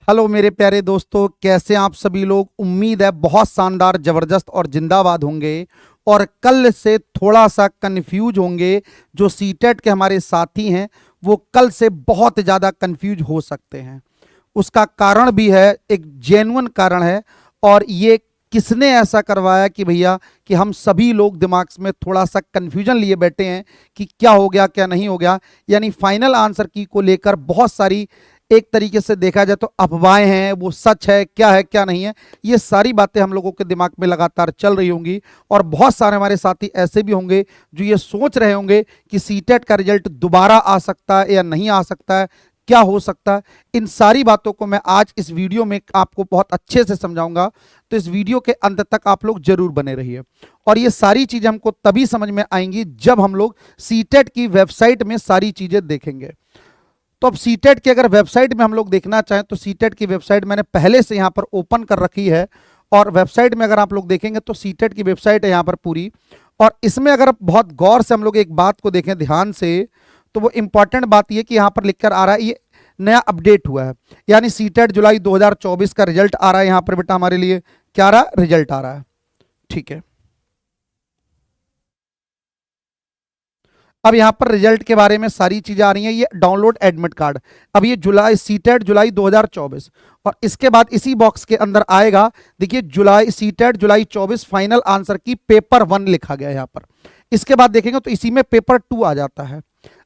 Hello मेरे प्यारे दोस्तों, कैसे आप सभी लोग। उम्मीद है बहुत शानदार, जबरदस्त और जिंदाबाद होंगे और कल से थोड़ा सा कंफ्यूज होंगे। जो सीटेट के हमारे साथी हैं वो कल से बहुत ज़्यादा कंफ्यूज हो सकते हैं। उसका कारण भी है, एक जेन्युइन कारण है। और ये किसने ऐसा करवाया कि भैया कि हम सभी लोग दिमाग में थोड़ा सा कंफ्यूजन लिए बैठे हैं कि क्या हो गया क्या नहीं हो गया। यानी फाइनल आंसर की को लेकर बहुत सारी, एक तरीके से देखा जाए तो अफवाहें हैं, वो सच है क्या नहीं है, ये सारी बातें हम लोगों के दिमाग में लगातार चल रही होंगी। और बहुत सारे हमारे साथी ऐसे भी होंगे जो ये सोच रहे होंगे कि सीटेट का रिजल्ट दोबारा आ सकता है या नहीं आ सकता है, क्या हो सकता है। इन सारी बातों को मैं आज इस वीडियो में आपको बहुत अच्छे से समझाऊंगा, तो इस वीडियो के अंत तक आप लोग जरूर बने रहिए। और ये सारी चीजें हमको तभी समझ में आएंगी जब हम लोग सीटेट की वेबसाइट में सारी चीजें देखेंगे। तो अब सीटेट की अगर वेबसाइट में हम लोग देखना चाहें तो सीटेट की वेबसाइट मैंने पहले से यहाँ पर ओपन कर रखी है। और वेबसाइट में अगर आप लोग देखेंगे तो सीटेट की वेबसाइट है यहाँ पर पूरी। और इसमें अगर बहुत गौर से हम लोग एक बात को देखें ध्यान से, तो वो इंपॉर्टेंट बात ये कि यहाँ पर लिखकर आ रहा है, ये नया अपडेट हुआ है। यानी सीटेट जुलाई 2024 का रिजल्ट आ रहा है यहाँ पर बेटा, हमारे लिए क्या आ रहा है, रिजल्ट आ रहा है। ठीक है, अब यहाँ पर रिजल्ट के बारे में सारी चीजें आ रही हैं। ये डाउनलोड एडमिट कार्ड, अब ये जुलाई, सीटेट जुलाई 2024। और इसके बाद इसी बॉक्स के अंदर आएगा, देखिए जुलाई, सीटेट जुलाई 24 फाइनल आंसर की पेपर 1 लिखा गया है यहाँ पर। इसके बाद देखेंगे तो इसी में पेपर 2 आ जाता है।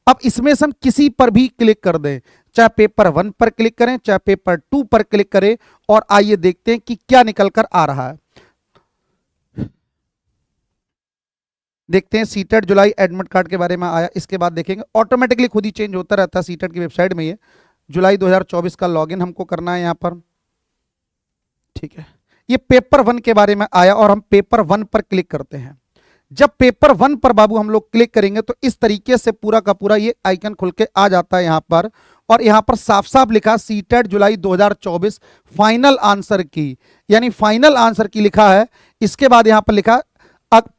अब इसमें से हम किसी पर भी क्लिक कर दें, चाहे पेपर 1 पर क्लिक करें चाहे पेपर 2 पर क्लिक करें, और आइए देखते हैं कि क्या निकल कर आ रहा है। देखते हैं सीटेट जुलाई एडमिट कार्ड के बारे में आया। इसके बाद देखेंगे ऑटोमेटिकली खुद ही चेंज होता रहता है सीटेट की वेबसाइट में। ये जुलाई 2024 का लॉगिन हमको करना है यहाँ पर। ठीक है, ये पेपर 1 के बारे में आया और हम पेपर 1 पर क्लिक करते हैं। जब पेपर 1 पर बाबू हम लोग क्लिक करेंगे तो इस तरीके से पूरा का पूरा ये आइकन खुल के आ जाता है यहाँ पर। और यहाँ पर साफ साफ लिखा सीटेट जुलाई 2024 फाइनल आंसर की, यानी फाइनल आंसर की लिखा है। इसके बाद यहाँ पर लिखा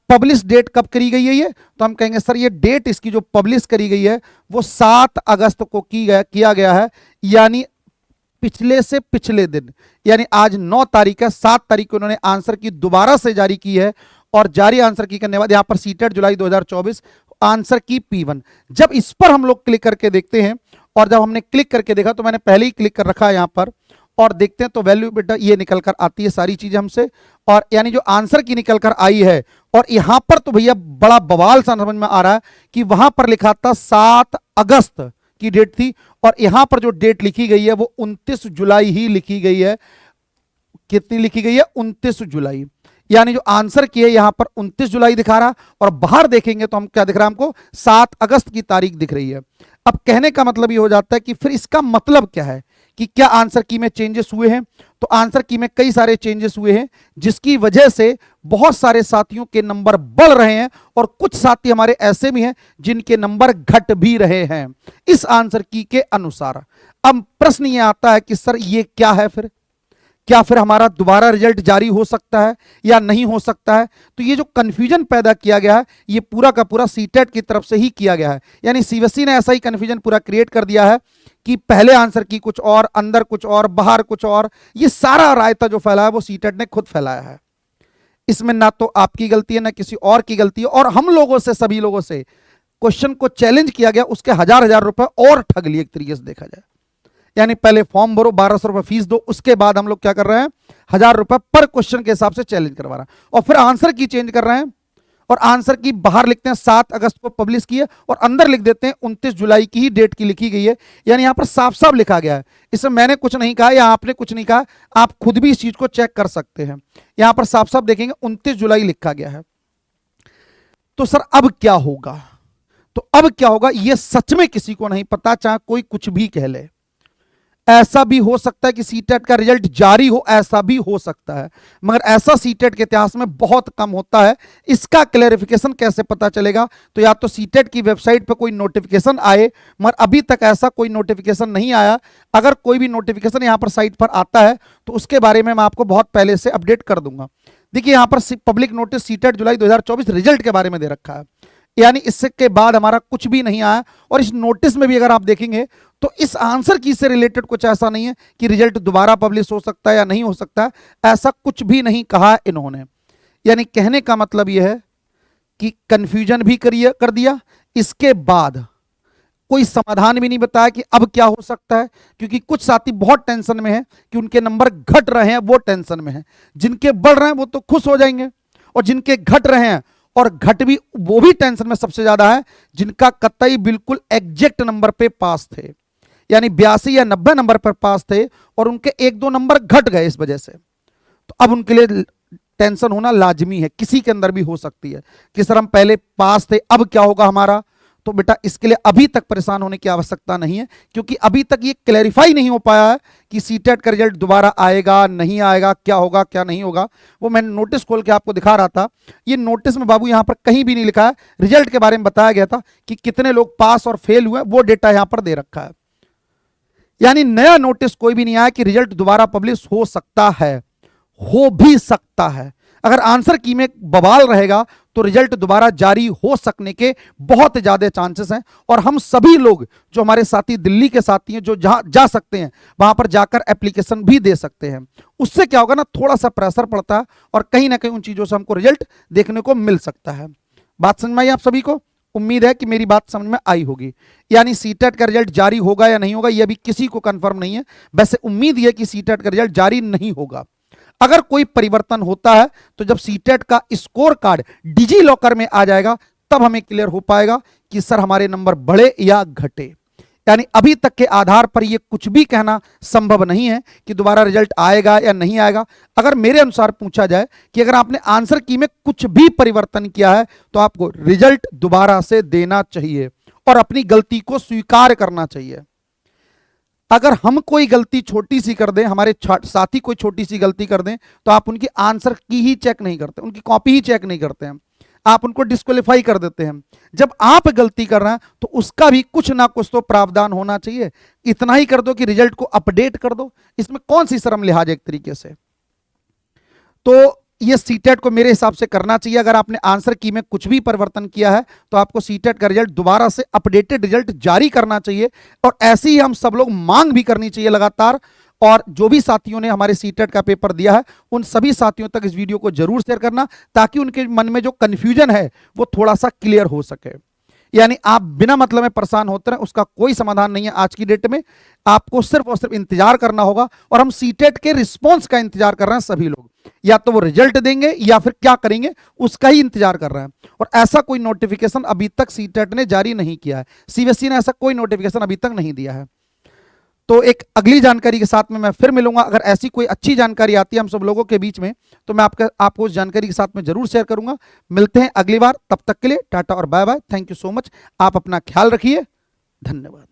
पब्लिश डेट कब करी गई है, ये तो हम कहेंगे सर ये डेट इसकी जो पब्लिश करी गई है वो 7 अगस्त को किया गया है। यानी पिछले से पिछले दिन, यानी आज 9 तारीख है, 7 तारीख को उन्होंने आंसर की दोबारा से जारी की है। और जारी आंसर की करने के बाद यहाँ पर सीटेट जुलाई 2024 आंसर की P1, जब इस पर हम लोग क्लिक करके देखते हैं, और जब हमने क्लिक करके देखा तो मैंने पहले ही क्लिक कर रखा है यहाँ पर, और देखते हैं तो वैल्यू बेटा ये निकल कर आती है सारी चीजें हमसे। और यानी जो आंसर की निकल कर आई है, और यहां पर तो भैया बड़ा बवाल सा समझ में आ रहा है कि वहां पर लिखा था 7 अगस्त की डेट थी, और यहां पर जो डेट लिखी गई है वो 29 जुलाई ही लिखी गई है। कितनी लिखी गई है, 29 जुलाई। यानी जो आंसर की है यहां पर 29 जुलाई दिखा रहा, और बाहर देखेंगे तो हम क्या दिख रहा है, हमको 7 अगस्त की तारीख दिख रही है। अब कहने का मतलब ये हो जाता है कि फिर इसका मतलब क्या है कि क्या आंसर की में चेंजेस हुए हैं। तो आंसर की में कई सारे चेंजेस हुए हैं, जिसकी वजह से बहुत सारे साथियों के नंबर बढ़ रहे हैं, और कुछ साथी हमारे ऐसे भी हैं जिनके नंबर घट भी रहे हैं इस आंसर की के अनुसार। अब प्रश्न ये आता है कि सर ये क्या है, फिर क्या फिर हमारा दोबारा रिजल्ट जारी हो सकता है या नहीं हो सकता है। तो ये जो कंफ्यूजन पैदा किया गया है ये पूरा का पूरा सीटेट की तरफ से ही किया गया है। यानी सीबीएसई ने ऐसा ही कंफ्यूजन पूरा क्रिएट कर दिया है कि पहले आंसर की कुछ और, अंदर कुछ और, बाहर कुछ और। ये सारा रायता जो फैला है वो सीटेट ने खुद फैलाया है। इसमें ना तो आपकी गलती है ना किसी और की गलती है, और हम लोगों से, सभी लोगों से क्वेश्चन को चैलेंज किया गया, उसके हजार हजार रुपए और ठग लिए एक तरीके से देखा जाए। यानी पहले फॉर्म भरो, 1200 रुपए फीस दो, उसके बाद हम लोग क्या कर रहे हैं, 1000 रुपए पर क्वेश्चन के हिसाब से चैलेंज करवा रहा है, और फिर आंसर की चेंज कर रहे हैं। और आंसर की बाहर लिखते हैं 7 अगस्त को पब्लिश की है, और अंदर लिख देते हैं 29 जुलाई की ही डेट की लिखी गई है। यानी यहां पर साफ साफ लिखा गया है। इसमें मैंने कुछ नहीं कहा या आपने कुछ नहीं कहा, आप खुद भी इस चीज को चेक कर सकते हैं। यहां पर साफ साफ देखेंगे 29 जुलाई लिखा गया है। तो सर अब क्या होगा, तो अब क्या होगा ये सच में किसी को नहीं पता, चाहे कोई कुछ भी कह ले। ऐसा भी हो सकता है कि सीटेट का रिजल्ट जारी हो, ऐसा भी हो सकता है, मगर ऐसा सीटेट के इतिहास में बहुत कम होता है। इसका क्लैरिफिकेशन कैसे पता चलेगा, तो या तो सीटेट की वेबसाइट पर कोई नोटिफिकेशन आए, मगर अभी तक ऐसा कोई नोटिफिकेशन नहीं आया। अगर कोई भी नोटिफिकेशन यहां पर साइट पर आता है तो उसके बारे में मैं आपको बहुत पहले से अपडेट कर दूंगा। देखिए यहां पर पब्लिक नोटिस सीटेट जुलाई 2024 रिजल्ट के बारे में दे रखा है, यानी इसके बाद हमारा कुछ भी नहीं आया। और इस नोटिस में भी अगर आप देखेंगे तो इस आंसर की से रिलेटेड कुछ ऐसा नहीं है कि रिजल्ट दोबारा पब्लिश हो सकता है या नहीं हो सकता है, ऐसा कुछ भी नहीं कहा इन्होंने। यानी कहने का मतलब यह है कि कंफ्यूजन भी कर दिया, इसके बाद कोई समाधान भी नहीं बताया कि अब क्या हो सकता है, क्योंकि कुछ साथी बहुत टेंशन में हैं कि उनके नंबर घट रहे हैं, वो टेंशन में हैं। जिनके बढ़ रहे हैं वो तो खुश हो जाएंगे, और जिनके घट रहे हैं और घट भी, वो भी टेंशन में सबसे ज्यादा है जिनका कतई बिल्कुल एग्जैक्ट नंबर पे पास थे, यानी 82 या 90 नंबर पर पास थे और उनके 1-2 नंबर घट गए इस वजह से। तो अब उनके लिए टेंशन होना लाजमी है, किसी के अंदर भी हो सकती है कि सर हम पहले पास थे, अब क्या होगा हमारा। तो बेटा इसके लिए अभी तक परेशान होने की आवश्यकता नहीं है, क्योंकि अभी तक ये क्लैरिफाई नहीं हो पाया है कि सीटेट का रिजल्ट दोबारा आएगा नहीं आएगा, क्या होगा क्या नहीं होगा। वो मैंने नोटिस खोल के आपको दिखा रहा था, ये नोटिस में बाबू यहां पर कहीं भी नहीं लिखा है, रिजल्ट के बारे में बताया गया था कि कितने लोग पास और फेल हुए, वो डेटा यहां पर दे रखा है। यानी नया नोटिस कोई भी नहीं आया कि रिजल्ट दोबारा पब्लिश हो सकता है, हो भी सकता है। अगर आंसर की में बवाल रहेगा तो रिजल्ट दोबारा जारी हो सकने के बहुत ज्यादा चांसेस हैं। और हम सभी लोग जो हमारे साथी दिल्ली के साथी हैं, जो जहां जा सकते हैं वहां पर जाकर एप्लीकेशन भी दे सकते हैं। उससे क्या होगा ना, थोड़ा सा प्रेशर पड़ता है और कहीं ना कहीं उन चीजों से हमको रिजल्ट देखने को मिल सकता है। बात समझ में आई आप सभी को? उम्मीद है कि मेरी बात समझ में आई होगी। यानी सीटेट का रिजल्ट जारी होगा या नहीं होगा यह भी किसी को कंफर्म नहीं है, वैसे उम्मीद यह कि सीटेट का रिजल्ट जारी नहीं होगा। अगर कोई परिवर्तन होता है तो जब सीटेट का स्कोर कार्ड डिजी लॉकर में आ जाएगा तब हमें क्लियर हो पाएगा कि सर हमारे नंबर बढ़े या घटे। यानी अभी तक के आधार पर यह कुछ भी कहना संभव नहीं है कि दोबारा रिजल्ट आएगा या नहीं आएगा। अगर मेरे अनुसार पूछा जाए कि अगर आपने आंसर की में कुछ भी परिवर्तन किया है तो आपको रिजल्ट दोबारा से देना चाहिए और अपनी गलती को स्वीकार करना चाहिए। अगर हम कोई गलती छोटी सी कर दें, हमारे साथी कोई छोटी सी गलती कर दें, तो आप उनकी आंसर की ही चेक नहीं करते, उनकी कॉपी ही चेक नहीं करते हैं, आप उनको डिस्क्वालीफाई कर देते हैं। जब आप गलती कर रहे हैं तो उसका भी कुछ ना कुछ तो प्रावधान होना चाहिए। इतना ही कर दो कि रिजल्ट को अपडेट कर दो, इसमें कौन सी शर्म लिहाज एक तरीके से। तो ये सीटेट को मेरे हिसाब से करना चाहिए। अगर आपने आंसर की में कुछ भी परिवर्तन किया है तो आपको सीटेट का रिजल्ट दोबारा से अपडेटेड रिजल्ट जारी करना चाहिए, और ऐसी ही हम सब लोग मांग भी करनी चाहिए लगातार। और जो भी साथियों ने हमारे सीटेट का पेपर दिया है उन सभी साथियों तक इस वीडियो को जरूर शेयर करना, ताकि उनके मन में जो कंफ्यूजन है वो थोड़ा सा क्लियर हो सके। यानी आप बिना मतलब में परेशान होते रहे, उसका कोई समाधान नहीं है आज की डेट में। आपको सिर्फ और सिर्फ इंतजार करना होगा, और हम सीटेट के रिस्पॉन्स का इंतजार कर रहे हैं सभी लोग। या तो वो रिजल्ट देंगे या फिर क्या करेंगे उसका ही इंतजार कर रहे हैं। और ऐसा कोई नोटिफिकेशन अभी तक सीटेट ने जारी नहीं किया है, सीबीएसई ने ऐसा कोई नोटिफिकेशन अभी तक नहीं दिया है। तो एक अगली जानकारी के साथ में मैं फिर मिलूंगा। अगर ऐसी कोई अच्छी जानकारी आती है हम सब लोगों के बीच में तो मैं आपको उस जानकारी के साथ में जरूर शेयर करूंगा। मिलते हैं अगली बार, तब तक के लिए टाटा और bye bye. Thank you so much. आप अपना ख्याल रखिए। धन्यवाद।